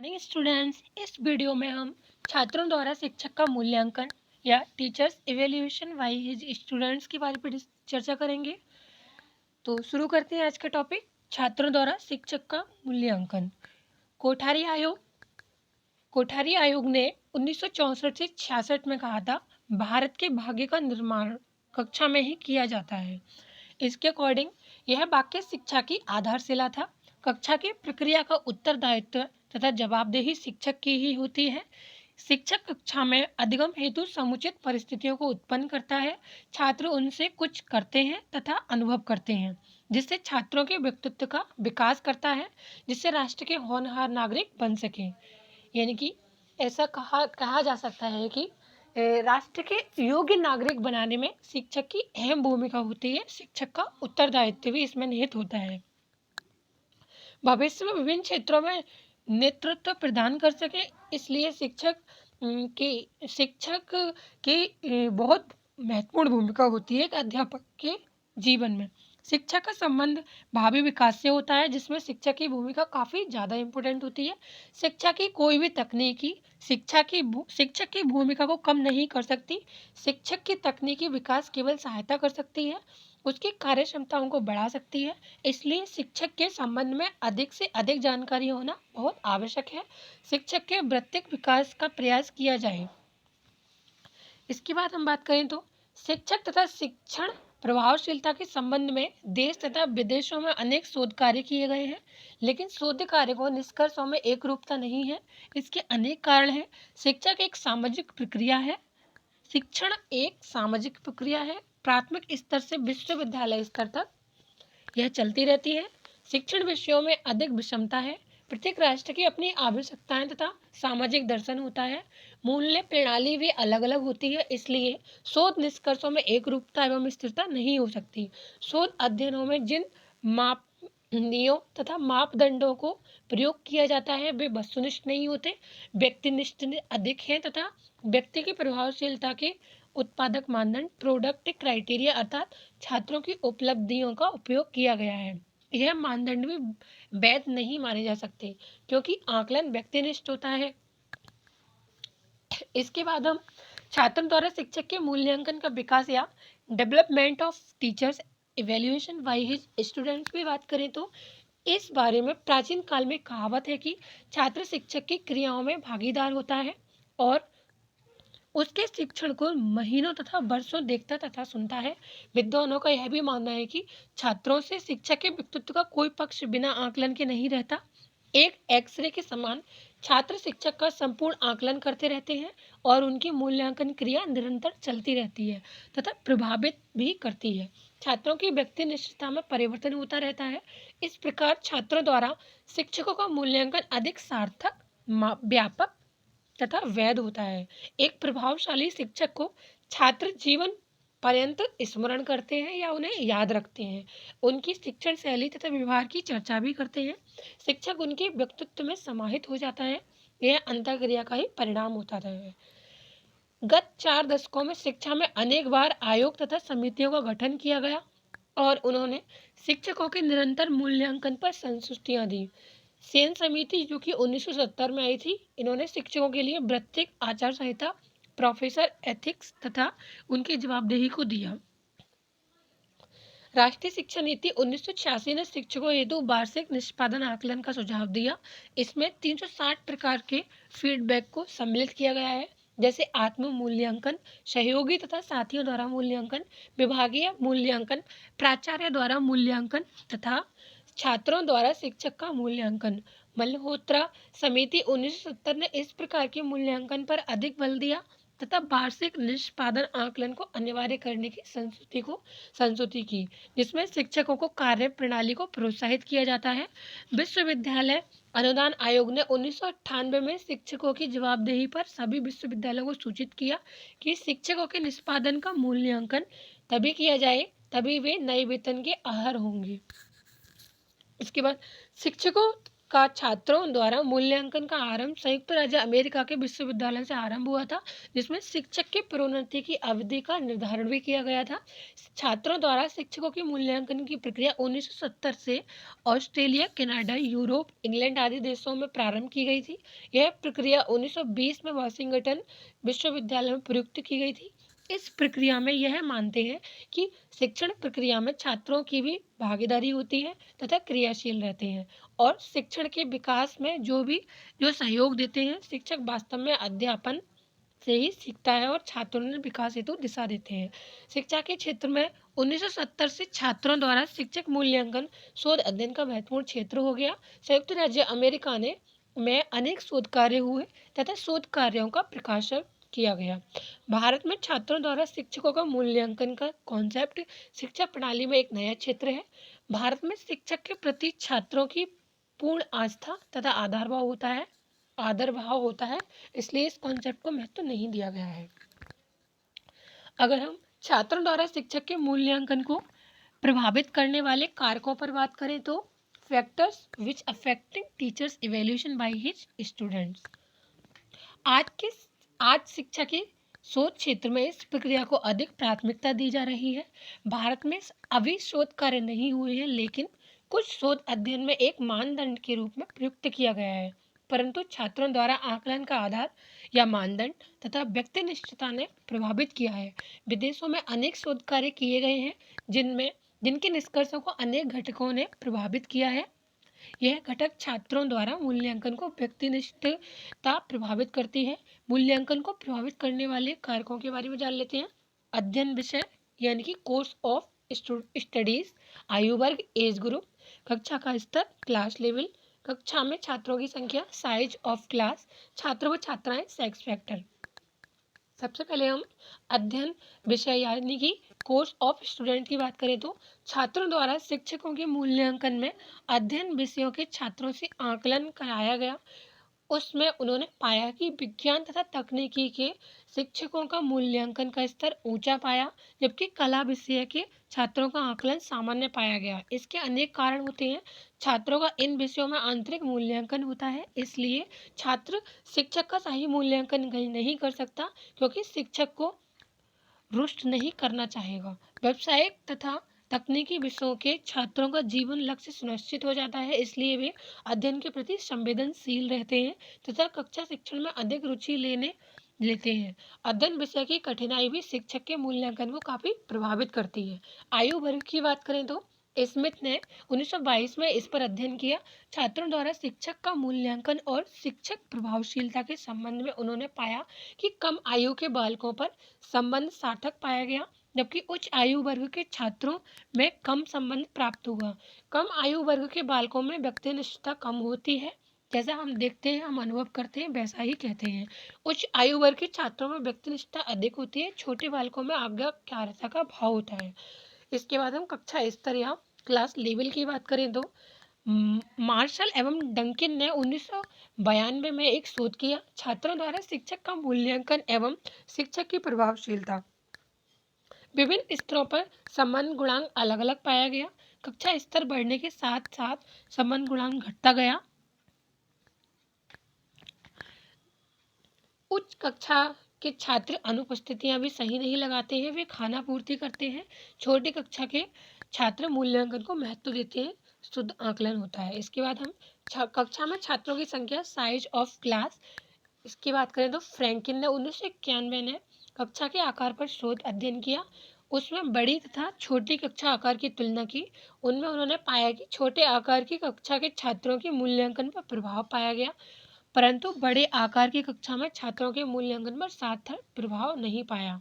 Morning students. इस video में हम छात्रों द्वारा शिक्षक का मूल्यांकन या teachers evaluation by his students के बारे में चर्चा करेंगे। तो शुरू करते हैं आज का टॉपिक, छात्रों द्वारा शिक्षक का मूल्यांकन। कोठारी आयोग ने 1964 से 66 में कहा था, भारत के भाग्य का निर्माण कक्षा में ही किया जाता है। इसके अकॉर्डिंग यह वाक्य शिक्षा की आधारशिला था। कक्षा की प्रक्रिया का उत्तरदायित्व तथा जवाबदेही शिक्षक की ही होती है। शिक्षक कक्षा में अधिगम हेतु समुचित परिस्थितियों को उत्पन्न करता है। छात्र उनसे कुछ करते हैं तथा अनुभव करते हैं, जिससे छात्रों के व्यक्तित्व का विकास करता है, जिससे राष्ट्र के होनहार नागरिक बन सकें। यानी कि ऐसा कहा जा सकता है कि राष्ट्र के योग्य नागरिक बनाने में शिक्षक की अहम भूमिका होती है। शिक्षक का उत्तरदायित्व भी इसमें निहित होता है। भविष्य में विभिन्न क्षेत्रों में नेतृत्व प्रदान कर सके, इसलिए शिक्षक की बहुत महत्वपूर्ण भूमिका होती है एक अध्यापक के जीवन में। शिक्षा का संबंध भावी विकास से होता है, जिसमें शिक्षक की भूमिका काफ़ी ज़्यादा इम्पोर्टेंट होती है। शिक्षा की कोई भी तकनीकी शिक्षक की भूमिका को कम नहीं कर सकती। शिक्षक की तकनीकी विकास केवल सहायता कर सकती है, उसकी कार्य क्षमताओं को बढ़ा सकती है। इसलिए शिक्षक के संबंध में अधिक से अधिक जानकारी होना बहुत आवश्यक है। शिक्षक के वृत्तिक विकास का प्रयास किया जाए। इसके बाद हम बात करें तो शिक्षक तथा शिक्षण प्रभावशीलता के संबंध में देश तथा विदेशों में अनेक शोध कार्य किए गए हैं, लेकिन शोध कार्य को निष्कर्षों में एक रूपता नहीं है। इसके अनेक कारण हैं। शिक्षक एक सामाजिक प्रक्रिया है। शिक्षण एक सामाजिक प्रक्रिया है। प्राथमिक स्तर से विश्वविद्यालय स्तर तक यह चलती रहती है। शिक्षण विषयों में अधिक विषमता है। प्रत्येक राष्ट्र की अपनी आवश्यकताएं तथा सामाजिक दर्शन होता है। मूल्य प्रणाली भी अलग अलग होती है, इसलिए शोध निष्कर्षों में एक रूपता एवं स्थिरता नहीं हो सकती। शोध अध्ययनों में जिन मापनियों तथा मापदंडों को प्रयोग किया जाता है वे वस्तुनिष्ठ नहीं होते, व्यक्तिनिष्ठ अधिक हैं तथा व्यक्ति की प्रभावशीलता के उत्पादक मानदंड प्रोडक्ट क्राइटेरिया अर्थात छात्रों की उपलब्धियों का उपयोग किया गया है। यह मानदंड भी वैध नहीं माने जा सकते, क्योंकि आकलन व्यक्तिनिष्ठ होता है। इसके बाद हम छात्रों द्वारा शिक्षक के मूल्यांकन का विकास या development of teachers evaluation by his students की बात करें तो इस बारे में प्राचीन काल में कहावत है कि छात्र शिक्षक की क्रियाओं में भागीदार होता है और उसके शिक्षण को महीनों तथा वर्षों देखता तथा सुनता है। विद्वानों का यह भी मानना है कि छात्रों से शिक्षक के व्यक्तित्व का कोई पक्ष बिना आकलन के नहीं रहता। एक एक्सरे के समान छात्र शिक्षक का संपूर्ण आकलन करते रहते हैं और उनकी मूल्यांकन क्रिया निरंतर चलती रहती है तथा प्रभावित भी करती है। छात्रों की व्यक्तिनिष्ठता में परिवर्तन होता रहता है। इस प्रकार छात्रों द्वारा शिक्षकों का मूल्यांकन अधिक सार्थक, व्यापक तथा वैध होता है। एक प्रभावशाली शिक्षक को छात्र जीवन पर्यंत स्मरण करते हैं या उन्हें याद रखते हैं। उनकी शिक्षण शैली तथा व्यवहार की चर्चा भी करते हैं। शिक्षक उनके व्यक्तित्व में समाहित हो जाता है। यह अंतःक्रिया का ही परिणाम होता है। गत 4 दशकों में शिक्षा में अनेक बार आयोग तथा समितियों का गठन किया गया और उन्होंने शिक्षकों के निरंतर मूल्यांकन पर संस्तुतियां दी। सेन समिति जो कि 1970 में आई थी, इन्होंने शिक्षकों के लिए वृत्तिक आचार संहिता, प्रोफेसर एथिक्स तथा उनकी जवाबदेही को दिया। राष्ट्रीय शिक्षा नीति 1986 ने शिक्षकों हेतु वार्षिक निष्पादन आकलन का सुझाव दिया। इसमें 360 प्रकार के फीडबैक को सम्मिलित किया गया है, जैसे आत्म मूल्यांकन, सहयोगी तथा साथियों द्वारा मूल्यांकन, विभागीय मूल्यांकन, प्राचार्य द्वारा मूल्यांकन तथा छात्रों द्वारा शिक्षक का मूल्यांकन। मल्होत्रा समिति 1970 ने इस प्रकार के मूल्यांकन पर अधिक बल दिया तथा वार्षिक निष्पादन आकलन को अनिवार्य करने की संस्तुति की, जिसमें शिक्षकों को कार्य प्रणाली को प्रोत्साहित किया जाता है। विश्वविद्यालय अनुदान आयोग ने 1998 में शिक्षकों की जवाबदेही पर सभी विश्वविद्यालयों को सूचित किया कि शिक्षकों के निष्पादन का मूल्यांकन तभी किया जाए तभी वे नए वेतन के अर्ह होंगे। इसके बाद शिक्षकों का छात्रों द्वारा मूल्यांकन का आरंभ संयुक्त राज्य अमेरिका के विश्वविद्यालय से आरंभ हुआ था, जिसमें शिक्षक की प्रोन्नति की अवधि का निर्धारण भी किया गया था। छात्रों द्वारा शिक्षकों की मूल्यांकन की प्रक्रिया 1970 से ऑस्ट्रेलिया, कनाडा, यूरोप, इंग्लैंड आदि देशों में प्रारंभ की गई थी। यह प्रक्रिया 1920 में वाशिंगटन विश्वविद्यालय में प्रयुक्त की गई थी। इस प्रक्रिया में यह मानते हैं कि शिक्षण प्रक्रिया में छात्रों की भी भागीदारी होती है तथा क्रियाशील रहते हैं और शिक्षण के विकास में जो सहयोग देते हैं। शिक्षक वास्तव में अध्यापन से ही सीखता है और छात्रों ने विकास हेतु दिशा देते हैं। शिक्षा के क्षेत्र में 1970 से छात्रों द्वारा शिक्षक मूल्यांकन शोध अध्ययन का महत्वपूर्ण क्षेत्र हो गया। संयुक्त राज्य अमेरिका में अनेक शोध कार्य हुए तथा शोध कार्यों का प्रकाशन किया गया। भारत में छात्रों द्वारा शिक्षकों का मूल्यांकन का कॉन्सेप्ट शिक्षा प्रणाली में एक नया क्षेत्र है। भारत में शिक्षक के प्रति छात्रों की पूर्ण आस्था तथा आदर भाव होता है, इसलिए इस कॉन्सेप्ट को महत्व नहीं दिया गया है। अगर हम छात्रों द्वारा शिक्षक के मूल्यांकन को प्रभावित करने वाले कारकों पर बात करें तो factors which affecting teachers evaluation by his students. आज शिक्षा के शोध क्षेत्र में इस प्रक्रिया को अधिक प्राथमिकता दी जा रही है। भारत में अभी शोध कार्य नहीं हुए हैं, लेकिन कुछ शोध अध्ययन में एक मानदंड के रूप में प्रयुक्त किया गया है, परंतु छात्रों द्वारा आकलन का आधार या मानदंड तथा व्यक्तिनिष्ठता ने प्रभावित किया है। विदेशों में अनेक शोध कार्य किए गए हैं जिनके निष्कर्षों को अनेक घटकों ने प्रभावित किया है। यह घटक छात्रों द्वारा मूल्यांकन को व्यक्तिनिष्ठता प्रभावित करती है। मूल्यांकन को प्रभावित करने वाले कारकों के बारे में जान लेते हैं। अध्ययन विषय यानी कि कोर्स ऑफ स्टडीज, आयु वर्ग, एज ग्रुप, कक्षा का स्तर, क्लास लेवल, कक्षा में छात्रों की संख्या, साइज ऑफ क्लास, छात्र व छात्राएं, सेक्स फैक्टर। सबसे पहले हम अध्ययन विषय यानी कि कोर्स ऑफ स्टूडेंट की बात करें तो छात्रों द्वारा शिक्षकों के मूल्यांकन में अध्ययन विषयों के छात्रों से आकलन कराया गया। उसमें उन्होंने पाया कि विज्ञान तथा तकनीकी के शिक्षकों का मूल्यांकन का स्तर ऊंचा पाया, जबकि कला विषय के छात्रों का आकलन सामान्य पाया गया। इसके अनेक कारण होते हैं। छात्रों का इन विषयों में आंतरिक मूल्यांकन होता है, इसलिए छात्र शिक्षक का सही मूल्यांकन नहीं कर सकता, क्योंकि शिक्षक को रुष्ट नहीं करना चाहेगा। व्यावसायिक तथा तकनीकी विषयों के छात्रों का जीवन लक्ष्य सुनिश्चित हो जाता है, इसलिए वे अध्ययन के प्रति संवेदनशील रहते हैं तथा कक्षा शिक्षण में अधिक रुचि लेते हैं। अध्ययन विषय की कठिनाई भी शिक्षक के मूल्यांकन को काफी प्रभावित करती है। आयु वर्ग की बात करें तो स्मिथ ने 1922 में इस पर अध्ययन किया। छात्रों द्वारा शिक्षक का मूल्यांकन और शिक्षक प्रभावशीलता के संबंध में उन्होंने पाया कि कम आयु के बालकों पर संबंध सार्थक पाया गया, जबकि उच्च आयु वर्ग के छात्रों में कम संबंध प्राप्त हुआ। कम आयु वर्ग के बालकों में व्यक्तिनिष्ठता कम होती है, जैसा हम देखते हैं, हम अनुभव करते हैं, वैसा ही कहते हैं। उच्च आयु वर्ग के छात्रों में व्यक्तिनिष्ठता अधिक होती है, छोटे बालकों में आज्ञाकारिता का भाव होता है। इसके बाद हम कक्षा स्तर या क्लास लेवल की बात करें तो मार्शल एवं डंकिन ने 1992 में एक शोध किया। छात्रों द्वारा शिक्षक का मूल्यांकन एवं शिक्षक की प्रभावशीलता विभिन्न स्तरों पर संबंध गुणांक अलग अलग पाया गया। कक्षा स्तर बढ़ने के साथ साथ संबंध गुणांक घटता गया। उच्च कक्षा के छात्र अनुपस्थितियां भी सही नहीं लगाते हैं, वे खाना पूर्ति करते हैं। छोटी कक्षा के छात्र मूल्यांकन को महत्व देते हैं, शुद्ध आकलन होता है। इसके बाद हम कक्षा में छात्रों की संख्या, साइज ऑफ क्लास, इसकी बात करें तो फ्रैंकिन ने 1991 ने कक्षा के आकार पर शोध अध्ययन किया। उसमें बड़ी तथा छोटी कक्षा आकार की तुलना की। उनमें उन्होंने पाया कि छोटे आकार की कक्षा के छात्रों के मूल्यांकन पर प्रभाव पाया गया, परंतु बड़े आकार की कक्षा में छात्रों के मूल्यांकन पर सार्थक प्रभाव नहीं पाया।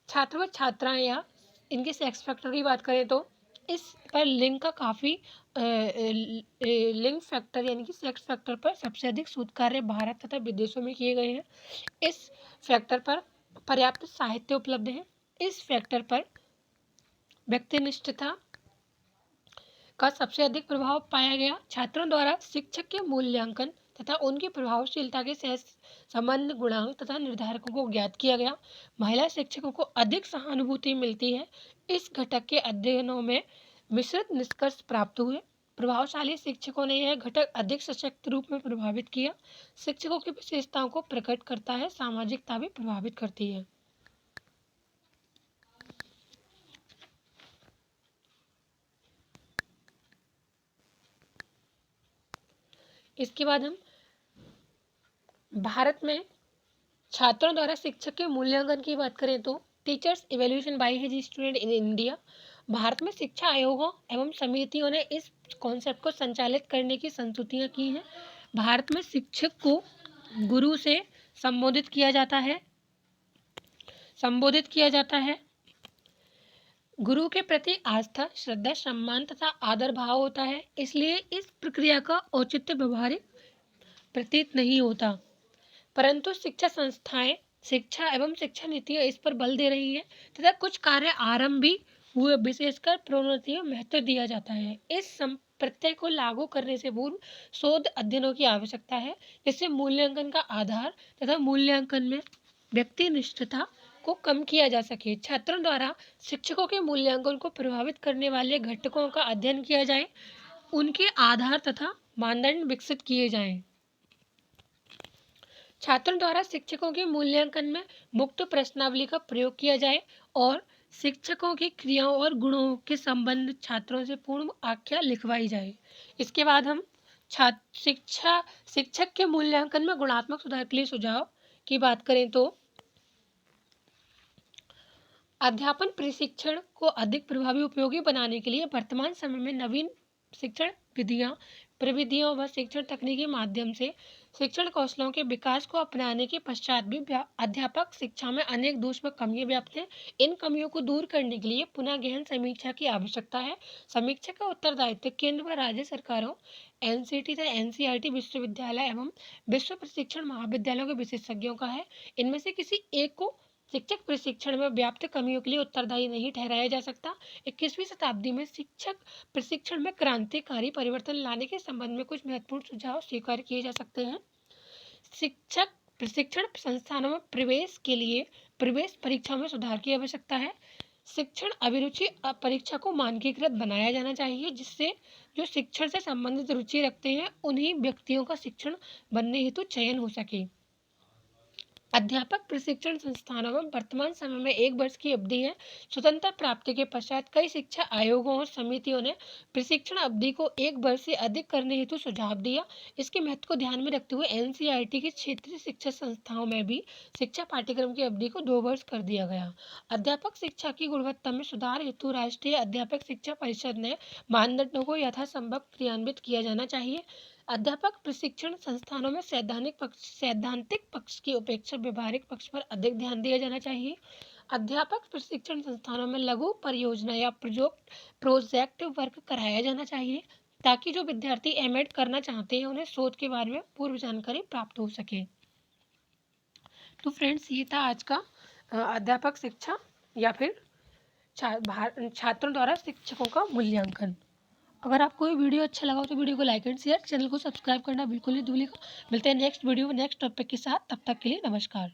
छात्र व छात्राएं या इनके सेक्स फैक्टर की बात करें तो इस पर लिंग का काफ़ी लिंग फैक्टर यानी कि सेक्स फैक्टर पर सबसे अधिक शोध कार्य भारत तथा विदेशों में किए गए हैं। इस फैक्टर पर पर्याप्त साहित्य उपलब्ध है। इस फैक्टर पर व्यक्तिनिष्ठता का सबसे अधिक प्रभाव पाया गया। छात्रों द्वारा शिक्षक के मूल्यांकन तथा उनकी प्रभावशीलता के संबंध गुणांक तथा निर्धारकों को ज्ञात किया गया। महिला शिक्षकों को अधिक सहानुभूति मिलती है। इस घटक के अध्ययनों में मिश्रित निष्कर्ष प्राप्त हुए। प्रभावशाली शिक्षकों ने यह घटक अधिक सशक्त रूप में प्रभावित किया। शिक्षकों की विशेषताओं को प्रकट करता है, सामाजिकता भी प्रभावित करती है। इसके बाद हम भारत में छात्रों द्वारा शिक्षक के मूल्यांकन की बात करें तो teachers evaluation by his student in India. Bharat में शिक्षा आयोगों एवं समितियों ने इस कॉन्सेप्ट को संचालित करने की संस्तुतियां की हैं। भारत में शिक्षक को गुरु से संबोधित किया जाता है। गुरु के प्रति आस्था, श्रद्धा, सम्मान तथा आदर भाव होता है, इसलिए इस प्रक्रिया का औचित्य व्यवहारिक प्रतीत नहीं होता, परंतु शिक्षा संस्थाएं, शिक्षा एवं शिक्षा नीतियां इस पर बल दे रही हैं तथा कुछ कार्य आरंभ भी हुए, विशेषकर प्रोन्नतियों महत्व दिया जाता है। इस प्रत्यय को लागू करने से पूर्व शोध अध्ययनों की आवश्यकता है, जिससे मूल्यांकन का आधार तथा मूल्यांकन में व्यक्तिनिष्ठता को कम किया जा सके। छात्रों द्वारा शिक्षकों के मूल्यांकन को प्रभावित करने वाले घटकों का अध्ययन किया जाए, उनके आधार तथा मानदंड विकसित किए जाएं। छात्रों द्वारा शिक्षकों के मूल्यांकन में मुक्त प्रश्नावली का प्रयोग किया जाए और शिक्षकों की क्रियाओं और गुणों के संबंध छात्रों से पूर्ण आख्या लिखवाई जाए। इसके बाद हम शिक्षक के मूल्यांकन में गुणात्मक सुधार के लिए सुझाव की बात करें तो अध्यापन प्रशिक्षण को अधिक प्रभावी उपयोगी बनाने के लिए वर्तमान समय में नवीन शिक्षण प्रविधियों व शिक्षण तकनीकी माध्यम से शिक्षण कौशलों के विकास को अपनाने के पश्चात भी अध्यापक शिक्षा में अनेक दोष व कमियां व्याप्त हैं। इन कमियों को दूर करने के लिए पुनः गहन समीक्षा की आवश्यकता है। समीक्षा का उत्तरदायित्व केंद्र व राज्य सरकारों, एनसीटी तथा एनसीईआरटी विश्वविद्यालय एवं विश्व प्रशिक्षण महाविद्यालयों के विशेषज्ञों का है। इनमें से किसी एक को शिक्षक प्रशिक्षण में व्याप्त कमियों के लिए उत्तरदायी नहीं ठहराया जा सकता। 21वीं शताब्दी में शिक्षक प्रशिक्षण में क्रांतिकारी परिवर्तन लाने के संबंध में कुछ महत्वपूर्ण सुझाव स्वीकार किए जा सकते हैं। शिक्षक प्रशिक्षण संस्थानों में प्रवेश के लिए प्रवेश परीक्षा में सुधार की आवश्यकता है। शिक्षण अभिरुचि परीक्षा को मानकीकृत बनाया जाना चाहिए, जिससे जो शिक्षण से संबंधित रुचि रखते हैं उन्हीं व्यक्तियों का शिक्षण बनने हेतु चयन हो सके। अध्यापक प्रशिक्षण संस्थानों में वर्तमान समय में 1 वर्ष की अवधि है। स्वतंत्रता प्राप्ति के पश्चात कई शिक्षा आयोगों और समितियों ने प्रशिक्षण अवधि को 1 वर्ष से अधिक करने हेतु सुझाव दिया। इसके महत्व को ध्यान में रखते हुए एनसीईआरटी की क्षेत्रीय शिक्षा संस्थाओं में भी शिक्षा पाठ्यक्रम की अवधि को 2 वर्ष कर दिया गया। अध्यापक शिक्षा की गुणवत्ता में सुधार हेतु राष्ट्रीय अध्यापक शिक्षा परिषद ने मानदंडों को यथासंभव क्रियान्वित किया जाना चाहिए। अध्यापक प्रशिक्षण संस्थानों में सैद्धांतिक पक्ष की अपेक्षा व्यवहारिक पक्ष पर अधिक ध्यान दिया जाना चाहिए। अध्यापक प्रशिक्षण संस्थानों में लघु परियोजना या प्रोजेक्ट वर्क कराया जाना चाहिए, ताकि जो विद्यार्थी एमएड करना चाहते हैं उन्हें शोध के बारे में पूर्व जानकारी प्राप्त हो सके। तो फ्रेंड्स, ये था आज का अध्यापक शिक्षा या फिर छात्रों द्वारा शिक्षकों का मूल्यांकन। अगर आपको ये वीडियो अच्छा लगा हो तो वीडियो को लाइक एंड शेयर, चैनल को सब्सक्राइब करना बिल्कुल नहीं भूलिएगा। मिलते हैं नेक्स्ट वीडियो में नेक्स्ट टॉपिक के साथ। तब तक के लिए नमस्कार।